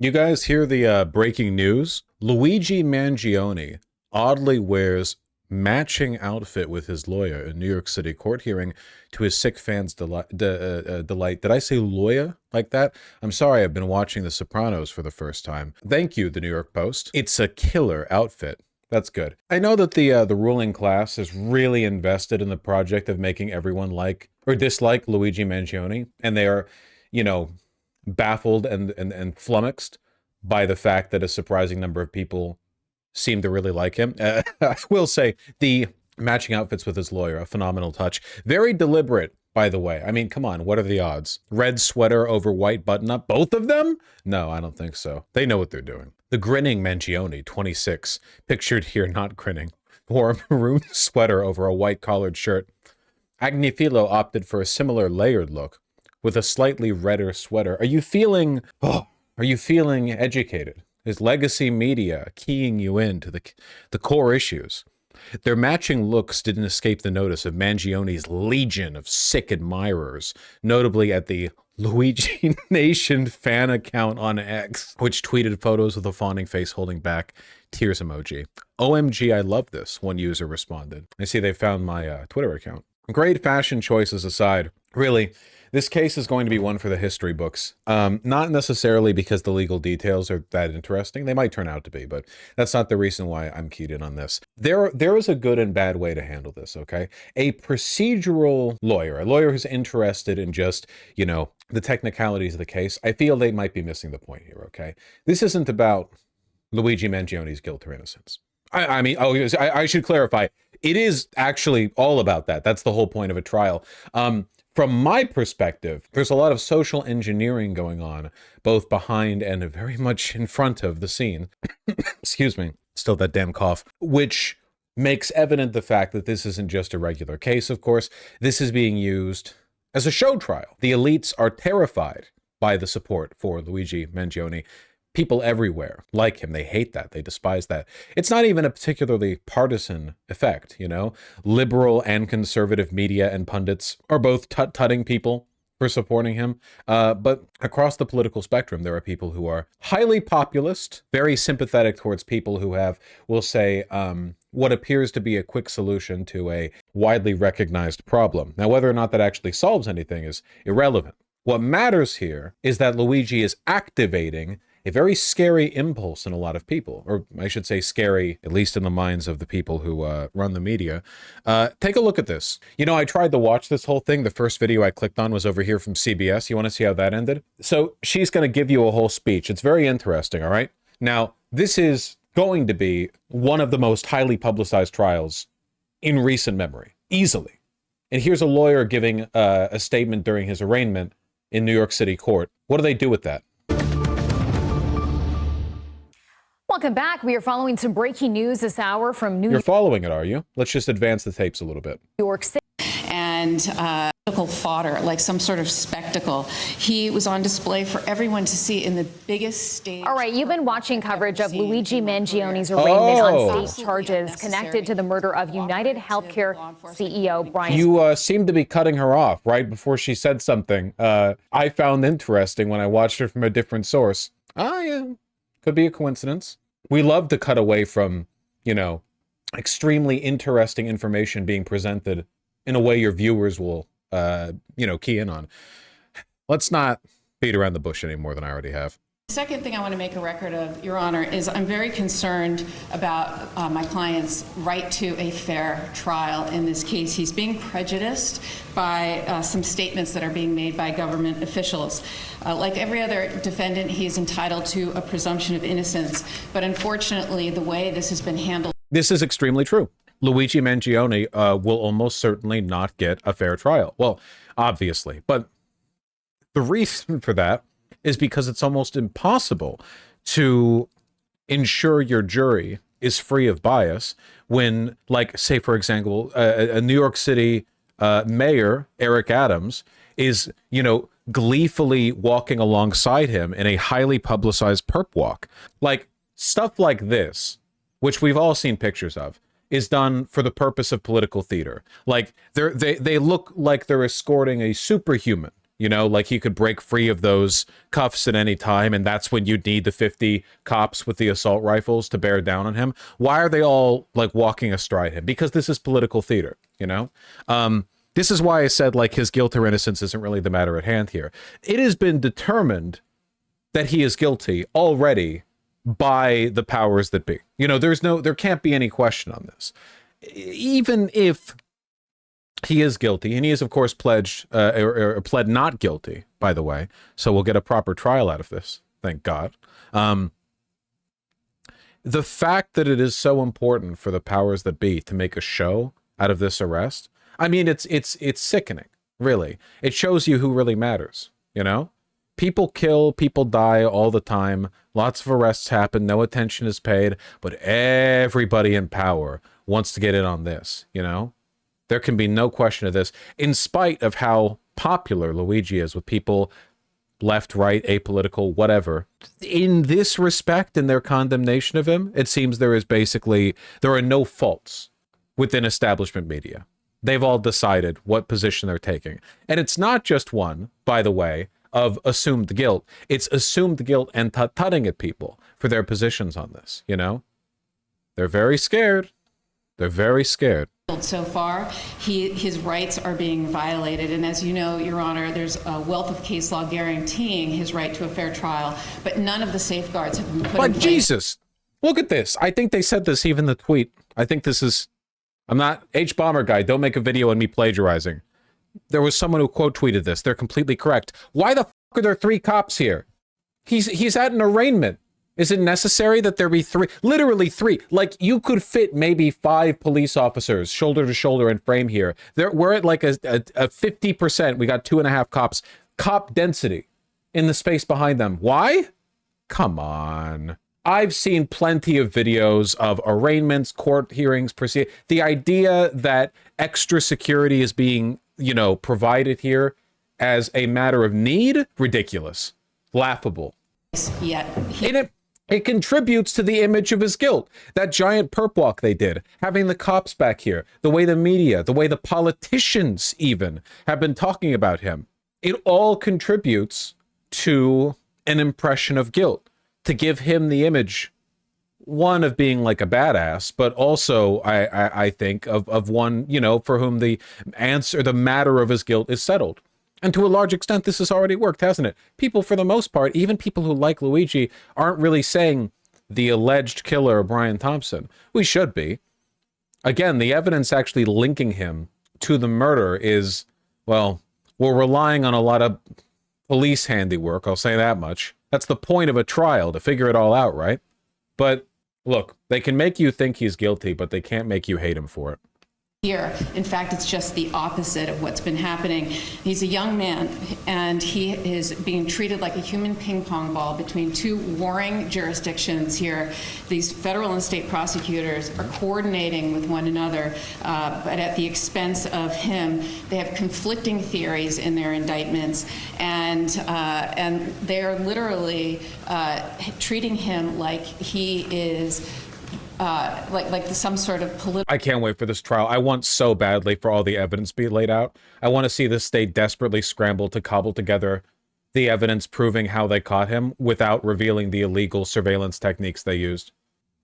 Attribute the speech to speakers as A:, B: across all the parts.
A: You guys hear the breaking news? Luigi Mangione oddly wears matching outfit with his lawyer in New York City court hearing to his sick fans' delight. Did I say lawyer like that? I'm sorry, I've been watching The Sopranos for the first time. Thank you, the New York Post. It's a killer outfit. That's good. I know that the ruling class is really invested in the project of making everyone like or dislike Luigi Mangione, and they are, you know, baffled and flummoxed by the fact that a surprising number of people seem to really like him. I will say the matching outfits with his lawyer, a phenomenal touch. Very deliberate, by the way. I mean, come on, what are the odds? Red sweater over white button-up, both of them? No, I don't think so. They know what they're doing. The grinning Mangione, 26, pictured here not grinning, wore a maroon sweater over a white collared shirt. Agnifilo opted for a similar layered look with a slightly redder sweater. Are you feeling educated? Is legacy media keying you into the core issues? Their matching looks didn't escape the notice of Mangione's legion of sick admirers, notably at the Luigi Nation fan account on X, which tweeted photos of the fawning face holding back tears emoji. OMG, I love this, one user responded. I see they found my Twitter account. Great fashion choices aside, really, this case is going to be one for the history books. Not necessarily because the legal details are that interesting. They might turn out to be, but that's not the reason why I'm keyed in on this. There is a good and bad way to handle this, okay? A procedural lawyer, a lawyer who's interested in just, you know, the technicalities of the case, I feel they might be missing the point here, okay? This isn't about Luigi Mangione's guilt or innocence. I should clarify. It is actually all about that. That's the whole point of a trial. From my perspective, there's a lot of social engineering going on, both behind and very much in front of the scene. Excuse me, still that damn cough, which makes evident the fact that this isn't just a regular case, of course. This is being used as a show trial. The elites are terrified by the support for Luigi Mangione. People everywhere like him. They hate that. They despise that. It's not even a particularly partisan effect, you know? Liberal and conservative media and pundits are both tut-tutting people for supporting him. But across the political spectrum, there are people who are highly populist, very sympathetic towards people who have, we'll say, what appears to be a quick solution to a widely recognized problem. Now, whether or not that actually solves anything is irrelevant. What matters here is that Luigi is activating a very scary impulse in a lot of people, or I should say scary, at least in the minds of the people who run the media. Take a look at this. You know, I tried to watch this whole thing. The first video I clicked on was over here from CBS. You want to see how that ended? So she's going to give you a whole speech. It's very interesting, all right? Now, this is going to be one of the most highly publicized trials in recent memory, easily. And here's a lawyer giving a statement during his arraignment in New York City court. What do they do with that?
B: Welcome back. We are following some breaking news this hour from
A: You're following it, are you? Let's just advance the tapes a little bit.
B: New York City.
C: And political fodder, like some sort of spectacle. He was on display for everyone to see in the biggest stage.
B: All right, you've been watching coverage of Luigi Mangione's arraignment on state charges connected to the murder of United Healthcare CEO Brian.
A: You seem to be cutting her off right before she said something I found interesting when I watched her from a different source. Yeah, could be a coincidence. We love to cut away from, you know, extremely interesting information being presented in a way your viewers will, you know, key in on. Let's not beat around the bush any more than I already have.
C: The second thing I want to make a record of, Your Honor, is I'm very concerned about my client's right to a fair trial in this case. He's being prejudiced by some statements that are being made by government officials. Like every other defendant, he is entitled to a presumption of innocence. But unfortunately, the way this has been handled.
A: This is extremely true. Luigi Mangione will almost certainly not get a fair trial. Well, obviously. But the reason for that is because it's almost impossible to ensure your jury is free of bias when, like, say, for example, a New York City mayor, Eric Adams, is, you know, gleefully walking alongside him in a highly publicized perp walk. Like, stuff like this, which we've all seen pictures of, is done for the purpose of political theater. Like, they look like they're escorting a superhuman You know, like he could break free of those cuffs at any time, and that's when you'd need the 50 cops with the assault rifles to bear down on him. Why are they all like walking astride him? Because this is political theater, you know? This is why I said like his guilt or innocence isn't really the matter at hand here. It has been determined that he is guilty already by the powers that be. You know, there can't be any question on this. Even if he is guilty, and he is, of course, pled not guilty, by the way, so we'll get a proper trial out of this, thank God. The fact that it is so important for the powers that be to make a show out of this arrest, I mean, it's sickening, really. It shows you who really matters, you know? People kill, people die all the time, lots of arrests happen, no attention is paid, but everybody in power wants to get in on this, you know? There can be no question of this, in spite of how popular Luigi is with people, left, right, apolitical, whatever. In this respect, in their condemnation of him, it seems there are no faults within establishment media. They've all decided what position they're taking. And it's not just one, by the way, of assumed guilt. It's assumed guilt and tutting at people for their positions on this, you know? They're very scared. They're very scared.
C: So far, his rights are being violated, and as you know, Your Honor, there's a wealth of case law guaranteeing his right to a fair trial, but none of the safeguards have been put in place.
A: But Jesus, look at this. I think they said this even in the tweet. I think this is, I'm not H-Bomber guy. Don't make a video on me plagiarizing. There was someone who quote tweeted this. They're completely correct. Why the fuck are there 3 cops here? He's at an arraignment. Is it necessary that there be 3? Literally 3. Like, you could fit maybe 5 police officers shoulder to shoulder in frame here. We're at like a 50%. We got 2.5 cops. Cop density in the space behind them. Why? Come on. I've seen plenty of videos of arraignments, court hearings, the idea that extra security is being, you know, provided here as a matter of need, ridiculous, laughable. It contributes to the image of his guilt. That giant perp walk they did, having the cops back here, the way the media, the way the politicians even have been talking about him. It all contributes to an impression of guilt, to give him the image, one, of being like a badass, but also, I think, of one, you know, for whom the matter of his guilt is settled. And to a large extent, this has already worked, hasn't it? People, for the most part, even people who like Luigi, aren't really saying the alleged killer, Brian Thompson. We should be. Again, the evidence actually linking him to the murder is, well, we're relying on a lot of police handiwork, I'll say that much. That's the point of a trial, to figure it all out, right? But look, they can make you think he's guilty, but they can't make you hate him for it.
C: Here, in fact, it's just the opposite of what's been happening. He's a young man, and he is being treated like a human ping pong ball between 2 warring jurisdictions here. These federal and state prosecutors are coordinating with one another, but at the expense of him. They have conflicting theories in their indictments, and they're literally treating him like he is like some sort of political.
A: I can't wait for this trial. I want so badly for all the evidence be laid out. I want to see the state desperately scramble to cobble together the evidence proving how they caught him without revealing the illegal surveillance techniques they used.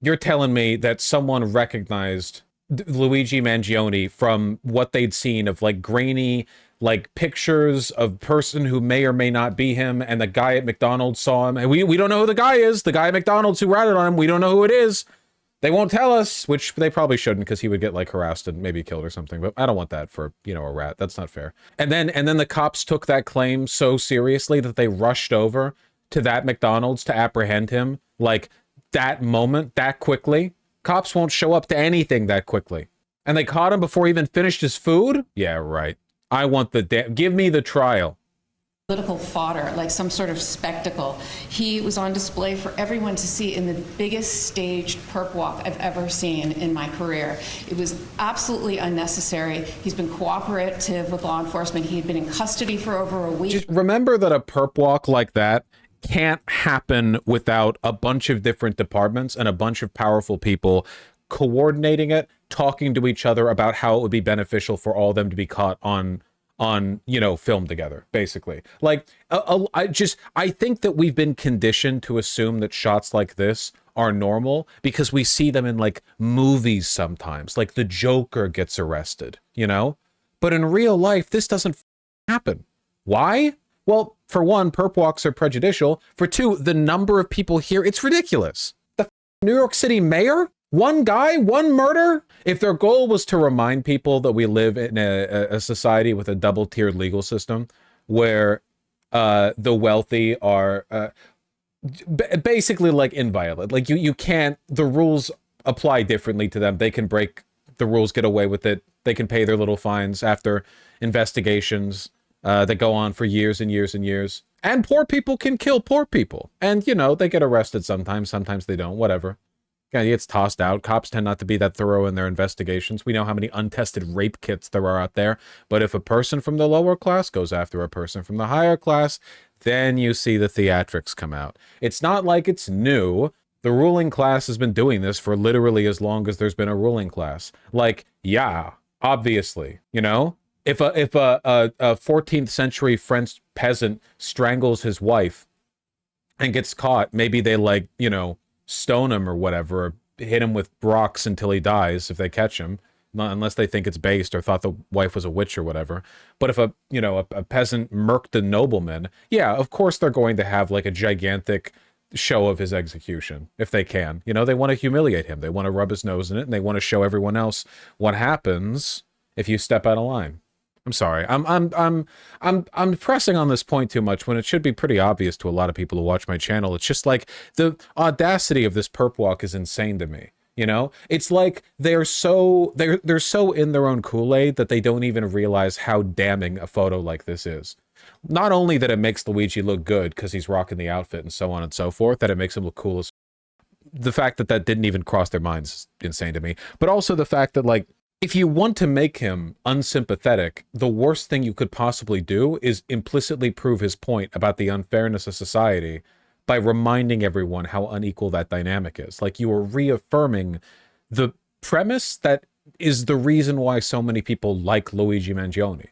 A: You're telling me that someone recognized Luigi Mangione from what they'd seen of like grainy, like pictures of person who may or may not be him, and the guy at McDonald's saw him, and we don't know who the guy is. The guy at McDonald's who ratted on him, we don't know who it is. They won't tell us, which they probably shouldn't, because he would get like harassed and maybe killed or something. But I don't want that for, you know, a rat. That's not fair. And then the cops took that claim so seriously that they rushed over to that McDonald's to apprehend him, like that moment, that quickly. Cops won't show up to anything that quickly. And they caught him before he even finished his food? Yeah, right. I want give me the trial.
C: Political fodder, like some sort of spectacle. He was on display for everyone to see in the biggest staged perp walk I've ever seen in my career. It was absolutely unnecessary. He's been cooperative with law enforcement. He had been in custody for over a week.
A: Just remember that a perp walk like that can't happen without a bunch of different departments and a bunch of powerful people coordinating it, talking to each other about how it would be beneficial for all of them to be caught on on, you know, film together, basically. Like, I think that we've been conditioned to assume that shots like this are normal because we see them in like movies sometimes, like the Joker gets arrested, you know? But in real life, this doesn't happen. Why? Well, for one, perp walks are prejudicial. For two, the number of people here, it's ridiculous. The New York City mayor? One guy, one murder? If their goal was to remind people that we live in a society with a double-tiered legal system where the wealthy are basically like inviolate. Like you can't, the rules apply differently to them. They can break the rules, get away with it. They can pay their little fines after investigations that go on for years and years and years. And poor people can kill poor people. And, you know, they get arrested sometimes. Sometimes they don't, whatever. Yeah, it gets tossed out. Cops tend not to be that thorough in their investigations. We know how many untested rape kits there are out there. But if a person from the lower class goes after a person from the higher class, then you see the theatrics come out. It's not like it's new. The ruling class has been doing this for literally as long as there's been a ruling class. Like, yeah, obviously, you know? If a 14th century French peasant strangles his wife and gets caught, maybe they, like, you know, stone him or whatever, or hit him with rocks until he dies if they catch him, unless they think it's based or thought the wife was a witch or whatever. But if a peasant murked a nobleman, yeah, of course they're going to have like a gigantic show of his execution if they can. You know, they want to humiliate him. They want to rub his nose in it, and they want to show everyone else what happens if you step out of line. I'm sorry. I'm pressing on this point too much when it should be pretty obvious to a lot of people who watch my channel. It's just like the audacity of this perp walk is insane to me. You know, it's like they're so in their own Kool-Aid that they don't even realize how damning a photo like this is. Not only that it makes Luigi look good because he's rocking the outfit and so on and so forth, that it makes him look cool as the fact that didn't even cross their minds is insane to me. But also the fact that, like, if you want to make him unsympathetic, the worst thing you could possibly do is implicitly prove his point about the unfairness of society by reminding everyone how unequal that dynamic is. Like, you are reaffirming the premise that is the reason why so many people like Luigi Mangione,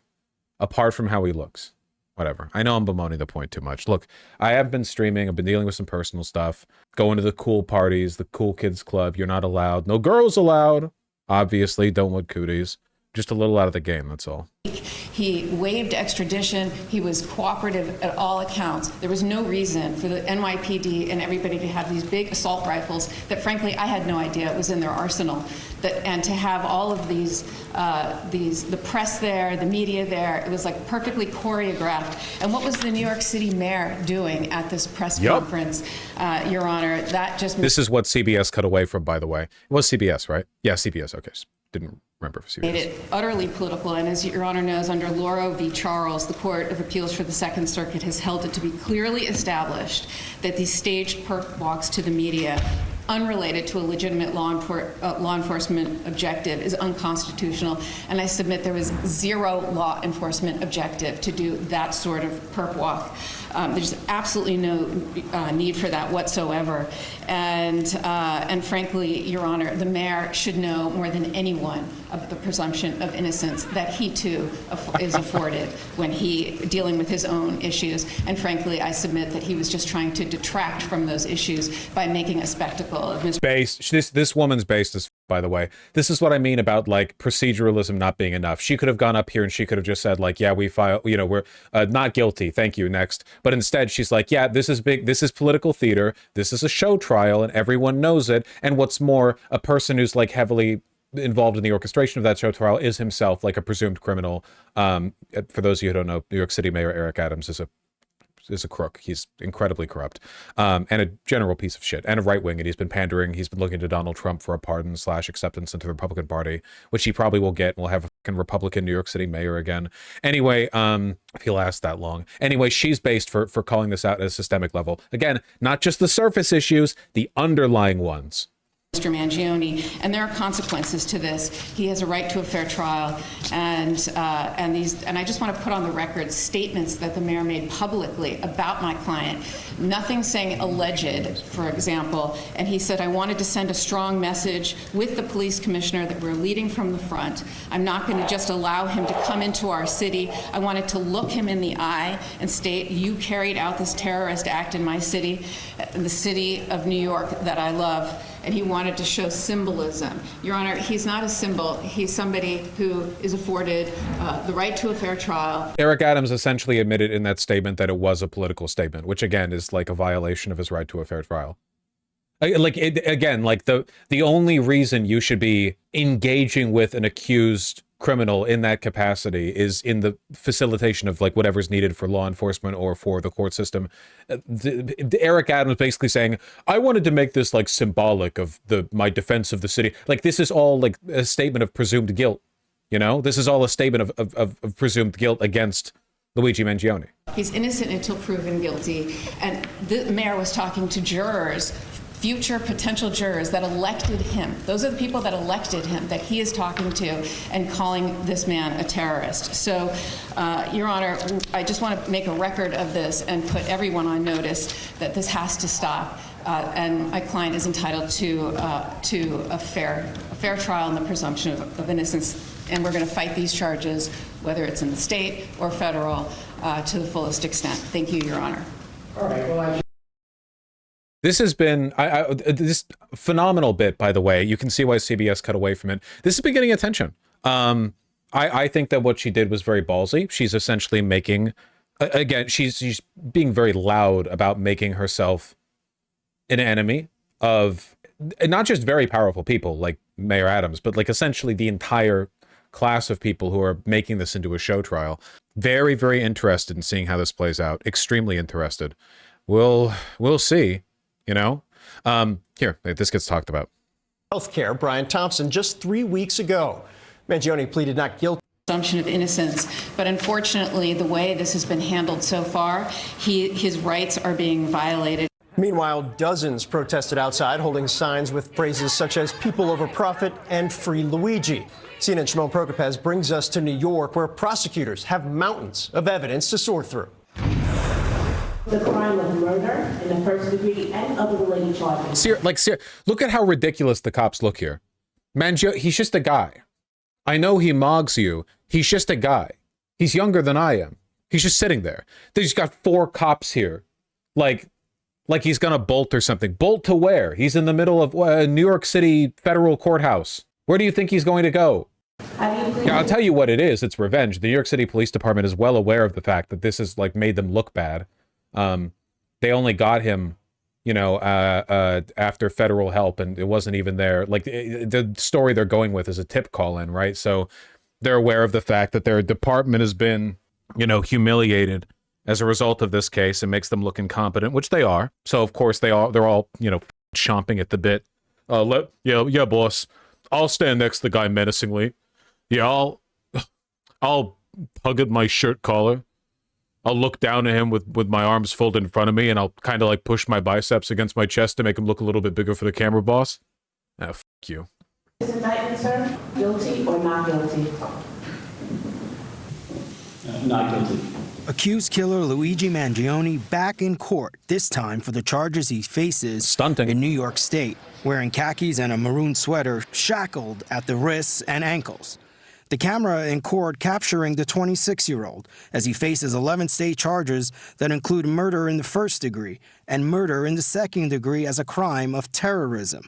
A: apart from how he looks. Whatever. I know I'm bemoaning the point too much. Look, I have been streaming. I've been dealing with some personal stuff. Going to the cool parties, the cool kids club. You're not allowed. No girls allowed. Obviously, don't want cooties. Just a little out of the game, that's all.
C: He waived extradition. He was cooperative at all accounts. There was no reason for the NYPD and everybody to have these big assault rifles that, frankly, I had no idea it was in their arsenal. And to have all of these, the press there, the media there, it was like perfectly choreographed. And what was the New York City mayor doing at this press conference, Your Honor? That just...
A: This is what CBS cut away from, by the way. It was CBS, right? Yeah, CBS, okay. Didn't remember if CBS.
C: Made it utterly political, and as Your Honor knows, under Lauro v. Charles, the Court of Appeals for the Second Circuit has held it to be clearly established that these staged perp walks to the media, unrelated to a legitimate law enforcement objective, is unconstitutional. And I submit there was zero law enforcement objective to do that sort of perp walk. There's absolutely no need for that whatsoever. And frankly, Your Honor, the mayor should know more than anyone of the presumption of innocence that he too is afforded when he dealing with his own issues. And frankly, I submit that he was just trying to detract from those issues by making a spectacle of Mr.
A: This woman's based as, by the way. This is what I mean about, like, proceduralism not being enough. She could have gone up here and she could have just said, like, yeah, we file, you know, we're not guilty, thank you, next. But instead she's like, yeah, this is big, this is political theater, this is a show trial and everyone knows it. And what's more, a person who's like heavily involved in the orchestration of that show trial is himself like a presumed criminal. For those of you who don't know, New York City Mayor Eric Adams is a crook. He's incredibly corrupt, and a general piece of shit, and a right-wing, and he's been pandering. He's been looking to Donald Trump for a pardon / acceptance into the Republican Party, which he probably will get, and we'll have a fucking Republican New York City mayor again. Anyway, if he lasts that long. Anyway, she's based for calling this out at a systemic level. Again, not just the surface issues, the underlying ones.
C: Mr. Mangione, and there are consequences to this. He has a right to a fair trial, and I just want to put on the record statements that the mayor made publicly about my client. Nothing saying alleged, for example, and he said, I wanted to send a strong message with the police commissioner that we're leading from the front. I'm not going to just allow him to come into our city. I wanted to look him in the eye and state, you carried out this terrorist act in my city, the city of New York that I love. And he wanted to show symbolism. Your Honor, he's not a symbol. He's somebody who is afforded the right to a fair trial.
A: Eric Adams essentially admitted in that statement that it was a political statement, which again is like a violation of his right to a fair trial. The only reason you should be engaging with an accused criminal in that capacity is in the facilitation of like whatever's needed for law enforcement or for the court system. Eric Adams basically saying, I wanted to make this like symbolic of my defense of the city. Like this is all like a statement of presumed guilt. You know, this is all a statement of presumed guilt against Luigi Mangione.
C: He's innocent until proven guilty. And the mayor was talking to jurors, future potential jurors that elected him. Those are the people that elected him that he is talking to and calling this man a terrorist. So, Your Honor, I just want to make a record of this and put everyone on notice that this has to stop. And my client is entitled to a fair trial and the presumption of innocence. And we're going to fight these charges, whether it's in the state or federal, to the fullest extent. Thank you, Your Honor.
D: All right. Well,
A: This has been this phenomenal bit, by the way. You can see why CBS cut away from it. This has been getting attention. I think that what she did was very ballsy. She's essentially making, again, she's being very loud about making herself an enemy of not just very powerful people like Mayor Adams, but like essentially the entire class of people who are making this into a show trial. Very, very interested in seeing how this plays out. Extremely interested. We'll see. You know, here, this gets talked about.
D: Healthcare, Brian Thompson, just 3 weeks ago. Mangione pleaded not guilty.
C: Presumption of innocence, but unfortunately, the way this has been handled so far, his rights are being violated.
D: Meanwhile, dozens protested outside, holding signs with phrases such as people over profit and free Luigi. CNN's Shimon Prokopez brings us to New York, where prosecutors have mountains of evidence to sort through.
E: The crime of murder in the first degree and other related charges.
A: Look at how ridiculous the cops look here. Mangione, he's just a guy. I know he mogs you. He's just a guy. He's younger than I am. He's just sitting there. He's got 4 cops here. Like he's gonna bolt or something. Bolt to where? He's in the middle of New York City federal courthouse. Where do you think he's going to go? Yeah, I'll tell you what it is. It's revenge. The New York City Police Department is well aware of the fact that this has like made them look bad. They only got him, you know, after federal help, and it wasn't even there. Like the story they're going with is a tip call in, right? So they're aware of the fact that their department has been, you know, humiliated as a result of this case and makes them look incompetent, which they are. So of course they're all, you know, chomping at the bit. Yeah, boss, I'll stand next to the guy menacingly. Yeah, I'll tug at my shirt collar. I'll look down at him with my arms folded in front of me, and I'll kind of like push my biceps against my chest to make him look a little bit bigger for the camera, boss. Ah, f*** you.
E: Is indictment, sir? Guilty or not guilty?
F: Not guilty.
G: Accused killer Luigi Mangione back in court, this time for the charges he faces
A: Stunting.
G: in New York State, wearing khakis and a maroon sweater, shackled at the wrists and ankles. The camera in court capturing the 26-year-old as he faces 11 state charges that include murder in the first degree and murder in the second degree as a crime of terrorism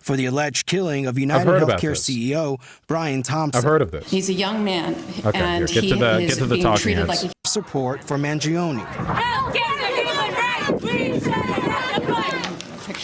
G: for the alleged killing of United Healthcare CEO Brian Thompson.
A: I've heard of this.
C: He's a young man,
A: Okay,
C: and
A: here, get to the
C: being
A: talking
C: treated
A: heads.
C: like a
G: Support for Mangione.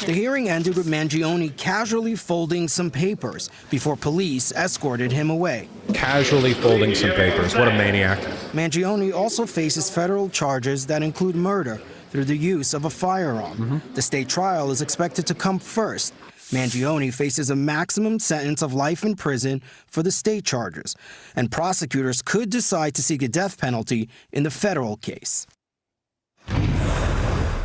G: The hearing ended with Mangione casually folding some papers before police escorted him away.
A: Casually folding some papers. What a maniac.
G: Mangione also faces federal charges that include murder through the use of a firearm. The state trial is expected to come first. Mangione faces a maximum sentence of life in prison for the state charges, and prosecutors could decide to seek a death penalty in the federal case.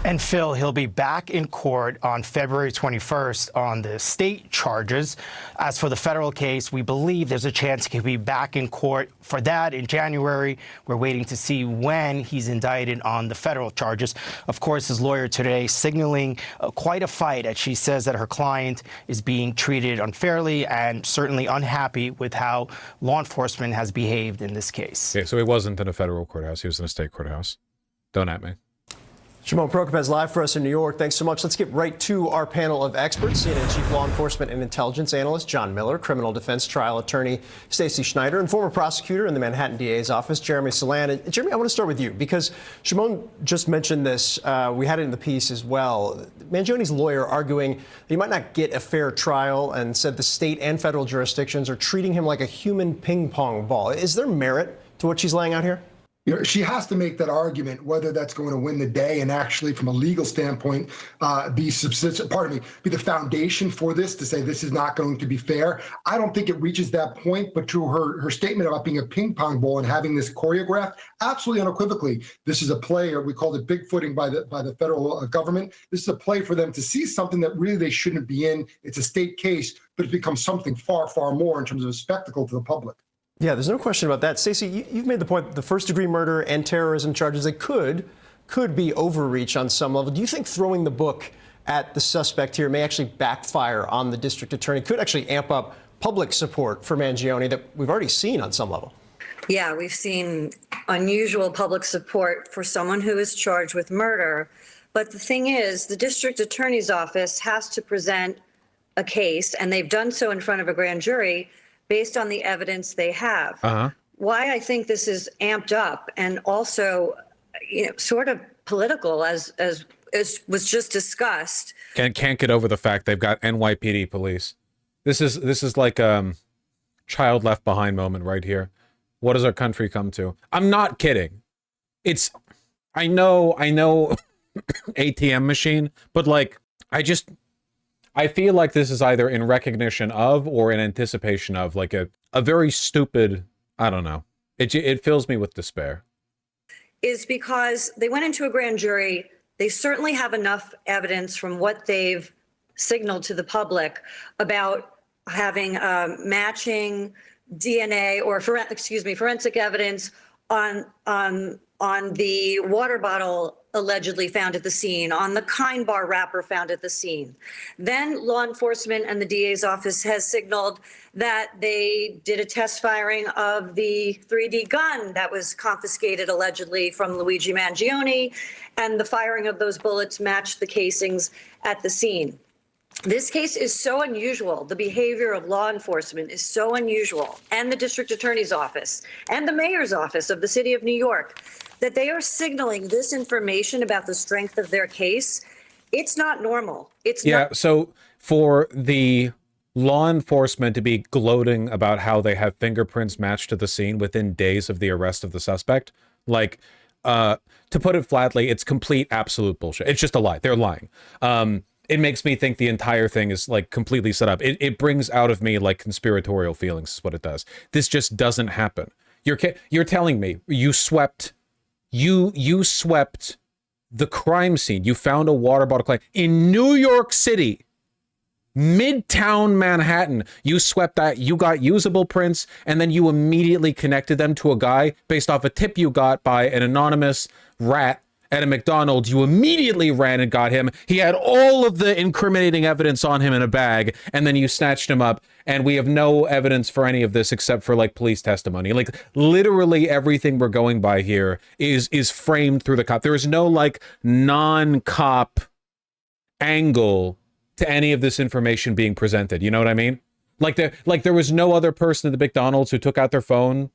G: And Phil, he'll be back in court on February 21st on the state charges. As for the federal case, we believe there's a chance he could be back in court for that in January. We're waiting to see when he's indicted on the federal charges. Of course, his lawyer today signaling quite a fight as she says that her client is being treated unfairly and certainly unhappy with how law enforcement has behaved in this case.
A: Yeah, so he wasn't in a federal courthouse. He was in a state courthouse. Don't at me.
D: Shimon Prokopez live for us in New York. Thanks so much. Let's get right to our panel of experts. CNN Chief Law Enforcement and Intelligence Analyst John Miller, Criminal Defense Trial Attorney Stacey Schneider, and former prosecutor in the Manhattan DA's office, Jeremy Salan. And Jeremy, I want to start with you because Shimon just mentioned this. We had it in the piece as well. Mangione's lawyer arguing that he might not get a fair trial and said the state and federal jurisdictions are treating him like a human ping pong ball. Is there merit to what she's laying out here?
F: You know, she has to make that argument, whether that's going to win the day and actually, from a legal standpoint, be the foundation for this to say this is not going to be fair. I don't think it reaches that point, but to her statement about being a ping pong ball and having this choreographed, absolutely unequivocally, this is a play, or we called it bigfooting by the federal government. This is a play for them to see something that really they shouldn't be in. It's a state case, but it becomes something far, far more in terms of a spectacle to the public.
D: Yeah, there's no question about that. Stacey, you've made the point the first-degree murder and terrorism charges, they could be overreach on some level. Do you think throwing the book at the suspect here may actually backfire on the district attorney, could actually amp up public support for Mangione that we've already seen on some level?
H: Yeah, we've seen unusual public support for someone who is charged with murder. But the thing is, the district attorney's office has to present a case, and they've done so in front of a grand jury, based on the evidence they have. Why I think this is amped up and also, sort of political, as was just discussed.
A: Can't get over the fact they've got NYPD police. This is like a child left behind moment right here. What does our country come to? I'm not kidding. I know ATM machine, but like I feel like this is either in recognition of or in anticipation of like a very stupid, I don't know. It fills me with despair.
H: Is because they went into a grand jury. They certainly have enough evidence from what they've signaled to the public about having matching DNA or forensic evidence on the water bottle allegedly found at the scene, on the Kind Bar wrapper found at the scene. Then law enforcement and the DA's office has signaled that they did a test firing of the 3D gun that was confiscated allegedly from Luigi Mangione, and the firing of those bullets matched the casings at the scene. This case is so unusual. The behavior of law enforcement is so unusual, and the district attorney's office and the mayor's office of the city of New York, that they are signaling this information about the strength of their case. It's not normal.
A: So for the law enforcement to be gloating about how they have fingerprints matched to the scene within days of the arrest of the suspect, like, to put it flatly, it's complete absolute bullshit. It's just a lie. They're lying. It makes me think the entire thing is like completely set up. It brings out of me like conspiratorial feelings is what it does. This just doesn't happen. You're telling me you swept the crime scene. You found a water bottle in New York City, Midtown Manhattan. You swept that. You got usable prints, and then you immediately connected them to a guy based off a tip you got by an anonymous rat at a McDonald's. You immediately ran and got him. He had all of the incriminating evidence on him in a bag, and then you snatched him up, and we have no evidence for any of this except for like police testimony. Like literally everything we're going by here is framed through the cop. There is no like non-cop angle to any of this information being presented. You know what I mean? Like there was no other person at the McDonald's who took out their phone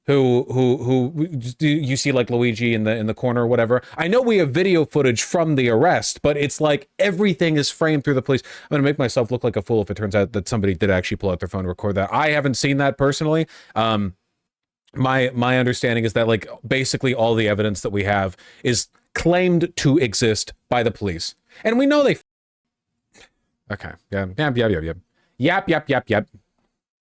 A: who you see like Luigi in the corner or whatever. I know we have video footage from the arrest, but it's like everything is framed through the police. I'm gonna make myself look like a fool if it turns out that somebody did actually pull out their phone and record that. I haven't seen that personally. My understanding is that like basically all the evidence that we have is claimed to exist by the police, and we know they. Okay. Yep.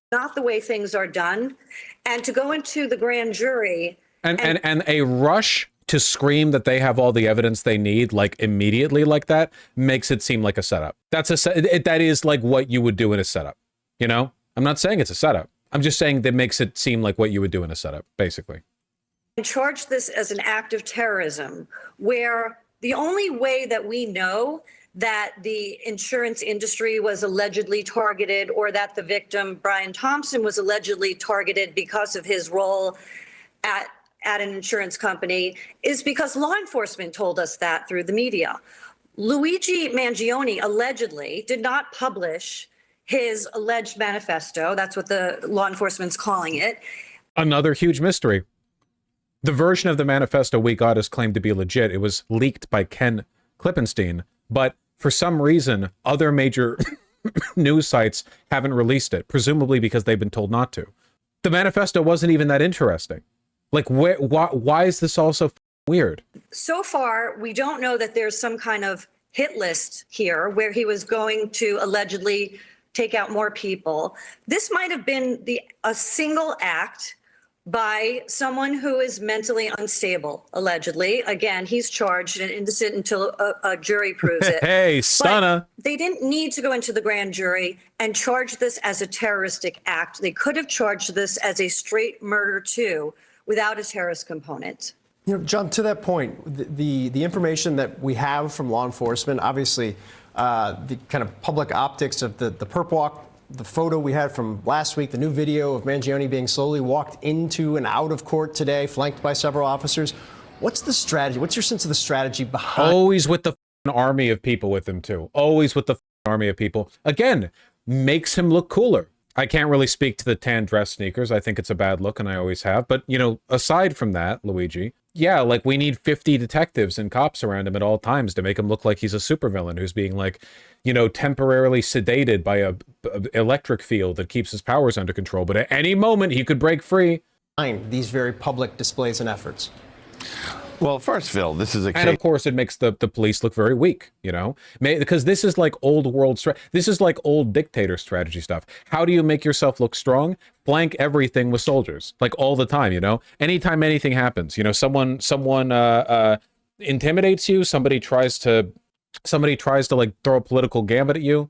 H: Not the way things are done. And to go into the grand jury
A: and a rush to scream that they have all the evidence they need, like immediately like that, makes it seem like a setup. That is like what you would do in a setup. You know, I'm not saying it's a setup. I'm just saying that makes it seem like what you would do in a setup, basically.
H: And charge this as an act of terrorism, where the only way that we know that the insurance industry was allegedly targeted, or that the victim, Brian Thompson, was allegedly targeted because of his role at an insurance company, is because law enforcement told us that through the media. Luigi Mangione allegedly did not publish his alleged manifesto. That's what the law enforcement's calling it.
A: Another huge mystery. The version of the manifesto we got is claimed to be legit. It was leaked by Ken Klippenstein, but for some reason, other major news sites haven't released it, presumably because they've been told not to. The manifesto wasn't even that interesting. Like, why is this all so weird?
H: So far, we don't know that there's some kind of hit list here where he was going to allegedly take out more people. This might have been a single act by someone who is mentally unstable, allegedly. Again, he's charged and innocent until a jury proves it.
A: Hey, stunna.
H: But they didn't need to go into the grand jury and charge this as a terroristic act. They could have charged this as a straight murder too, without a terrorist component.
D: You know, John, to that point, the information that we have from law enforcement, obviously, the kind of public optics of the perp walk, the photo we had from last week, the new video of Mangione being slowly walked into and out of court today, flanked by several officers. What's the strategy? What's your sense of the strategy behind?
A: Always with the army of people with him, too. Always with the army of people. Again, makes him look cooler. I can't really speak to the tan dress sneakers. I think it's a bad look, and I always have. But, you know, aside from that, Luigi, yeah, like, we need 50 detectives and cops around him at all times to make him look like he's a supervillain who's being, like, you know, temporarily sedated by a electric field that keeps his powers under control. But at any moment, he could break free.
D: These very public displays and efforts.
I: Well, first, Phil, this is a case.
A: And of course, it makes the police look very weak, you know, because this is like old world, this is like old dictator strategy stuff. How do you make yourself look strong? Flank everything with soldiers, like all the time, you know, anytime anything happens, you know, someone intimidates you, somebody tries to like throw a political gambit at you.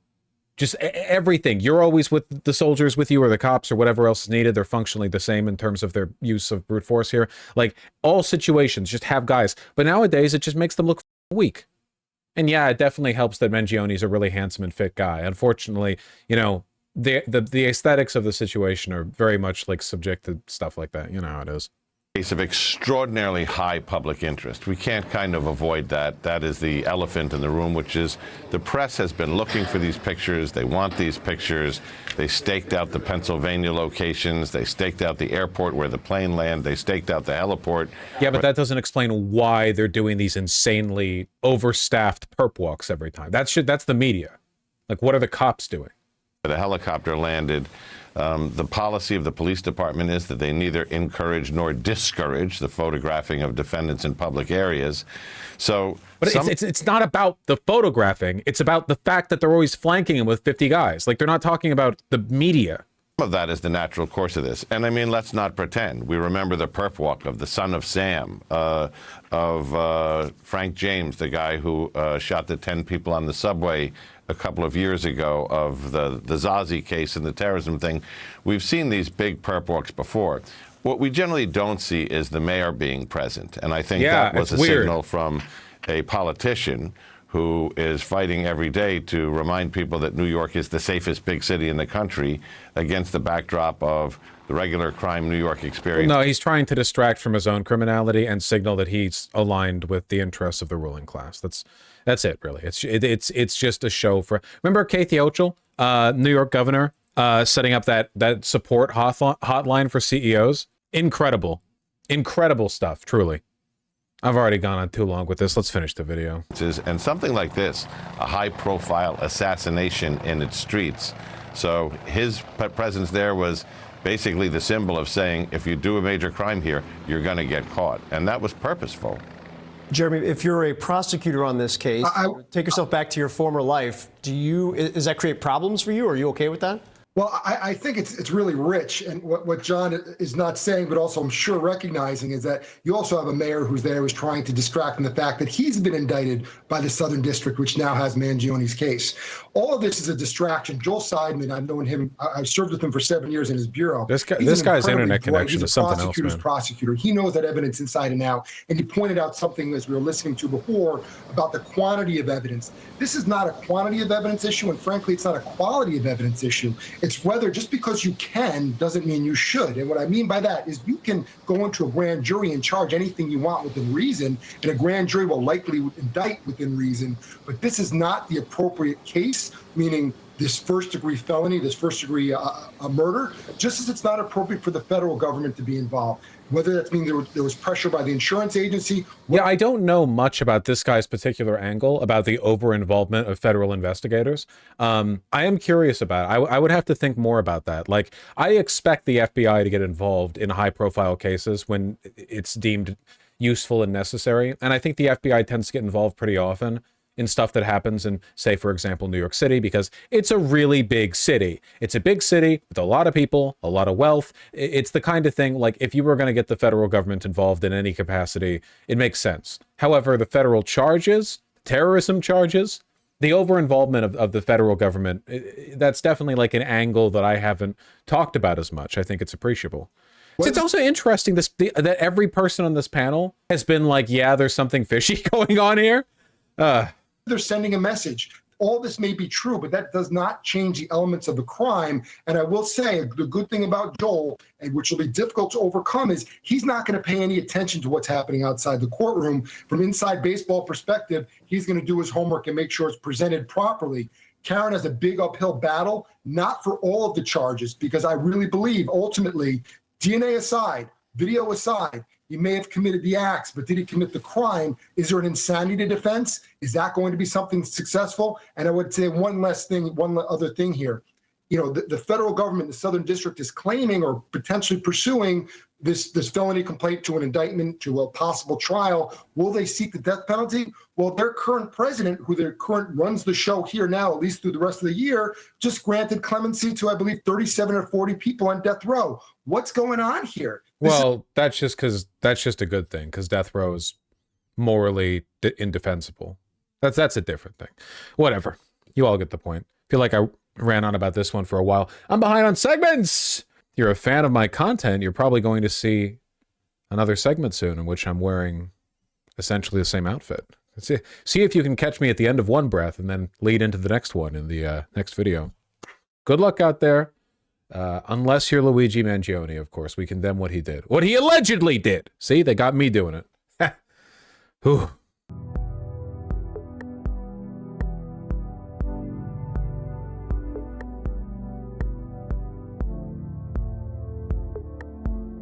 A: Just everything. You're always with the soldiers with you, or the cops, or whatever else is needed. They're functionally the same in terms of their use of brute force here. Like, all situations just have guys. But nowadays, it just makes them look weak. And yeah, it definitely helps that Mangione's a really handsome and fit guy. Unfortunately, you know, the aesthetics of the situation are very much like subject to stuff like that. You know how it is.
I: Case of extraordinarily high public interest. We can't kind of avoid that. That is the elephant in the room, which is the press has been looking for these pictures. They want these pictures. They staked out the Pennsylvania locations. They staked out the airport where the plane landed. They staked out the heliport.
A: Yeah, but that doesn't explain why they're doing these insanely overstaffed perp walks every time. That's the media. Like, what are the cops doing?
I: The helicopter landed. The policy of the police department is that they neither encourage nor discourage the photographing of defendants in public areas. So,
A: but it's not about the photographing. It's about the fact that they're always flanking him with 50 guys. Like, they're not talking about the media.
I: Some of that is the natural course of this. And I mean, let's not pretend. We remember the perp walk of the son of Sam, of Frank James, the guy who shot the 10 people on the subway a couple of years ago, of the Zazi case and the terrorism thing. We've seen these big perp walks before. What we generally don't see is the mayor being present. And I think that was a signal from a politician who is fighting every day to remind people that New York is the safest big city in the country against the backdrop of the regular crime New York experience.
A: Well, no, he's trying to distract from his own criminality and signal that he's aligned with the interests of the ruling class. That's it, really. It's just a show for. Remember Kathy Hochul, New York governor, setting up that support hotline for CEOs? Incredible stuff, truly. I've already gone on too long with this. Let's finish the video.
I: And something like this, a high-profile assassination in its streets. So his presence there was basically the symbol of saying, if you do a major crime here, you're going to get caught. And that was purposeful.
D: Jeremy, if you're a prosecutor on this case, take yourself back to your former life. Does that create problems for you? Are you okay with that?
F: Well, I think it's really rich, and what John is not saying, but also I'm sure recognizing, is that you also have a mayor who's there who's trying to distract from the fact that he's been indicted by the Southern District, which now has Mangione's case. All of this is a distraction. Joel Seidman, I've known him. I served with him for 7 years in his bureau.
A: This guy's internet connection is something else, man.
F: Prosecutor. He knows that evidence inside and out, and he pointed out something as we were listening to before about the quantity of evidence. This is not a quantity of evidence issue, and frankly, it's not a quality of evidence issue. It's whether just because you can doesn't mean you should. And what I mean by that is you can go into a grand jury and charge anything you want within reason, and a grand jury will likely indict within reason. But this is not the appropriate case, meaning this first-degree felony, this first-degree murder, just as it's not appropriate for the federal government to be involved. Whether that means there was pressure by the insurance agency.
A: Yeah, I don't know much about this guy's particular angle, about the over-involvement of federal investigators. I am curious about it. I would have to think more about that. Like, I expect the FBI to get involved in high-profile cases when it's deemed useful and necessary. And I think the FBI tends to get involved pretty often in stuff that happens in, say, for example, New York City, because it's a really big city. It's a big city with a lot of people, a lot of wealth. It's the kind of thing, like, if you were going to get the federal government involved in any capacity, it makes sense. However, the federal charges, terrorism charges, the over-involvement of the federal government, that's definitely like an angle that I haven't talked about as much. I think it's appreciable. So it's also interesting that every person on this panel has been like, yeah, there's something fishy going on here.
F: They're sending a message. All this may be true, but that does not change the elements of the crime. And I will say the good thing about Joel, and which will be difficult to overcome, is he's not going to pay any attention to what's happening outside the courtroom. From inside baseball perspective, he's going to do his homework and make sure it's presented properly. Karen has a big uphill battle, not for all of the charges, because I really believe ultimately, DNA aside, video aside, he may have committed the acts, but did he commit the crime? Is there an insanity defense? Is that going to be something successful? And I would say one other thing here. You know, the federal government, the Southern District, is claiming or potentially pursuing this felony complaint to an indictment, to a possible trial. Will they seek the death penalty? Well, their current president, who their current runs the show here now, at least through the rest of the year, just granted clemency to, I believe, 37 or 40 people on death row. What's going on here?
A: Well, that's just a good thing, because death row is morally indefensible. That's a different thing. Whatever. You all get the point. Feel like I ran on about this one for a while. I'm behind on segments. If you're a fan of my content, you're probably going to see another segment soon in which I'm wearing essentially the same outfit. See if you can catch me at the end of one breath and then lead into the next one in the next video. Good luck out there. Unless you're Luigi Mangione, of course. We condemn what he did. What he allegedly did. See, they got me doing it. Whew.